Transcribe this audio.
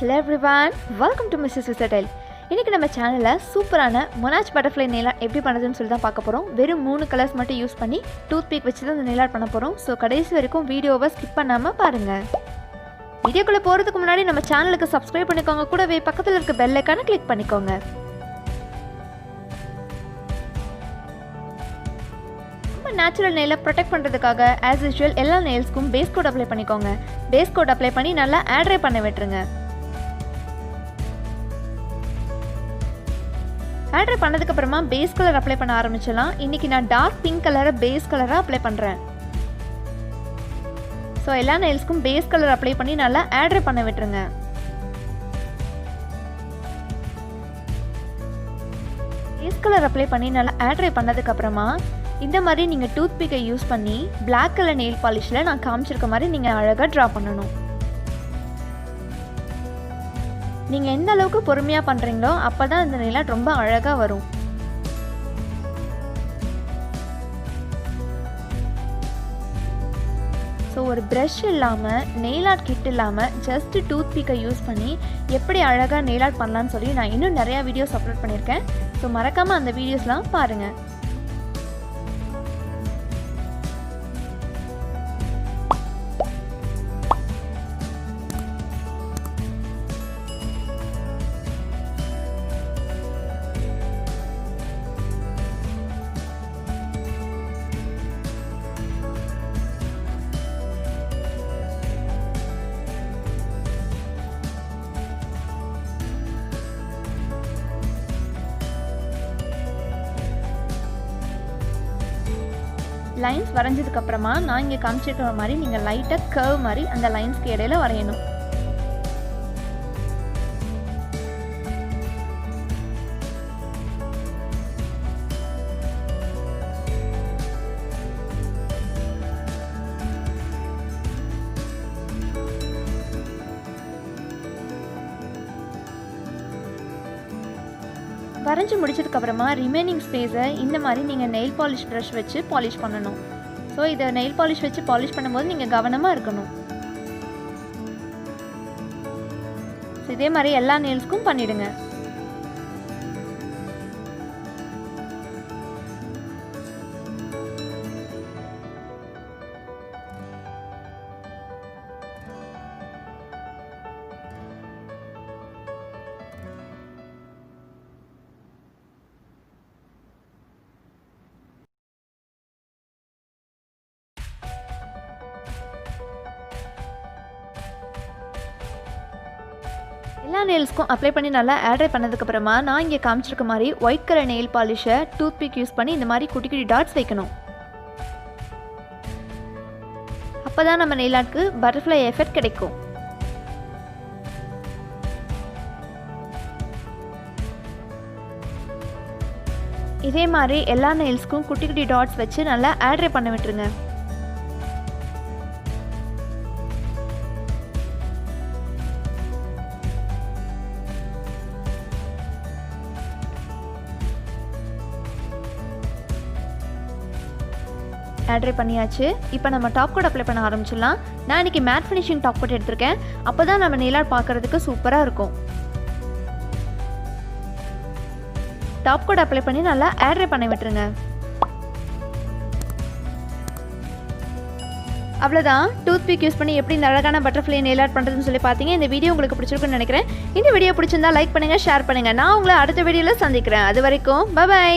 Hello everyone, welcome to Mrs. Versatile. இன்னைக்கு நம்ம சேனல்ல சூப்பரான Monarch Butterfly Nail Art எப்படி பண்றதுன்னு சொல்லி தான் பார்க்க போறோம். வெறும் 3 கலர்ஸ் மட்டும் யூஸ் பண்ணி டூத்பிக் வச்சு தான் இந்த nail art பண்ண போறோம். சோ கடைசி வரைக்கும் வீடியோவை ஸ்கிப் பண்ணாம பாருங்க. வீடியோக்குள்ள போறதுக்கு முன்னாடி நம்ம சேனலுக்கு subscribe பண்ணிக்கோங்க, கூடவே பக்கத்துல இருக்க bell icon-ஐ click பண்ணிக்கோங்க. நேச்சுரல் நெயிலை ப்ரொடெக்ட் பண்ணுறதுக்காக ஆஸ் யூஷுவல் எல்லா நெயில்ஸ்க்கும் பேஸ் கோட் அப்ளை பண்ணிக்கோங்க. பேஸ் கோட் அப்ளை பண்ணி நல்லா ஆட்ரை பண்ண விட்டுருங்க. ஆட்ரை பண்ணதுக்கப்புறமா பேஸ் கலர் அப்ளை பண்ண ஆரம்பிச்சிடலாம். இன்றைக்கி நான் டார்க் பிங்க் கலரை பேஸ் கலராக அப்ளை பண்ணுறேன். ஸோ எல்லா நெயில்ஸ்க்கும் பேஸ் கலர் அப்ளை பண்ணி நல்லா ஆட்ரை பண்ண விட்டுருங்க. பேஸ் கலர் அப்ளை பண்ணி நல்லா ஆட்ரை பண்ணதுக்கப்புறமா இந்த மாதிரி நீங்கள் டூத்பிக்கை யூஸ் பண்ணி பிளாக் கலர் நெயில் பாலிஷில் நான் காமிச்சிருக்க மாதிரி நீங்கள் அழகாக ட்ரா பண்ணணும். நீங்கள் எந்த அளவுக்கு பொறுமையாக பண்ணுறீங்களோ அப்போ தான் இந்த நெயில் ஆர்ட் ரொம்ப அழகாக வரும். ஸோ ஒரு ப்ரஷ் இல்லாமல் நெயில் ஆர்ட் கிட் இல்லாமல் ஜஸ்ட் டூத்பிக்கை யூஸ் பண்ணி எப்படி அழகாக நெயில் ஆர்ட் பண்ணலான்னு சொல்லி நான் இன்னும் நிறையா வீடியோஸ் அப்லோட் பண்ணியிருக்கேன். ஸோ மறக்காமல் அந்த வீடியோஸ்லாம் பாருங்கள். லைன்ஸ் வரைஞ்சதுக்கப்புறமா நான் இங்கே காமிச்சிருக்கிற மாதிரி நீங்கள் லைட்டாக கர்வ் மாதிரி அந்த லைன்ஸ்க்கு இடையில வரையணும். வரைஞ்சி முடிச்சதுக்கப்புறமா ரிமைனிங் ஸ்பேஸை இந்த மாதிரி நீங்கள் நெயில் பாலிஷ் ப்ரஷ் வச்சு பாலிஷ் பண்ணணும். ஸோ இதை நெயில் பாலிஷ் வச்சு பாலிஷ் பண்ணும்போது நீங்கள் கவனமாக இருக்கணும். ஸோ இதே மாதிரி எல்லா நெயில்ஸ்க்கும் பண்ணிவிடுங்க. எல்லா நெயில்ஸ்க்கும் அப்ளை பண்ணி நல்லா ஆட்ரை பண்ணதுக்கப்புறமா நான் இங்கே காமிச்சிருக்க மாதிரி ஒயிட் கலர் நெயில் பாலிஷை டூத்பிக் யூஸ் பண்ணி இந்த மாதிரி குட்டி குட்டி டாட்ஸ் வைக்கணும். அப்போ தான் நம்ம நெயில் ஆர்ட்க்கு பட்டர்ஃப்ளை எஃபெக்ட் கிடைக்கும். இதே மாதிரி எல்லா நெயில்ஸ்க்கும் குட்டி குட்டி டாட்ஸ் வச்சு நல்லா ஆட்ரை பண்ண விட்டுருங்க. ஆட்ரை பண்ணியாச்சு. இப்போ நம்ம டாப் கோட் அப்ளை பண்ண ஆரம்பிச்சிடலாம். நான் இன்றைக்கி மேட் ஃபினிஷிங் டாப் கோட் எடுத்திருக்கேன். அப்போ தான் நம்ம நெயில் ஆர்ட் பார்க்குறதுக்கு சூப்பராக இருக்கும். டாப் கோட் அப்ளை பண்ணி நல்லா ஆட்ரை பண்ணி விட்டுருங்க. அவ்வளோதான். டூத்பிக் யூஸ் பண்ணி எப்படி அழகான பட்டர்ஃப்ளை நெயில் ஆர்ட் பண்ணுறதுன்னு சொல்லி பார்த்தீங்க. இந்த வீடியோ உங்களுக்கு பிடிச்சிருக்குன்னு நினைக்கிறேன். இந்த வீடியோ பிடிச்சிருந்தா லைக் பண்ணுங்கள், ஷேர் பண்ணுங்கள். நான் உங்களை அடுத்த வீடியோவில் சந்திக்கிறேன். அது வரைக்கும் பை.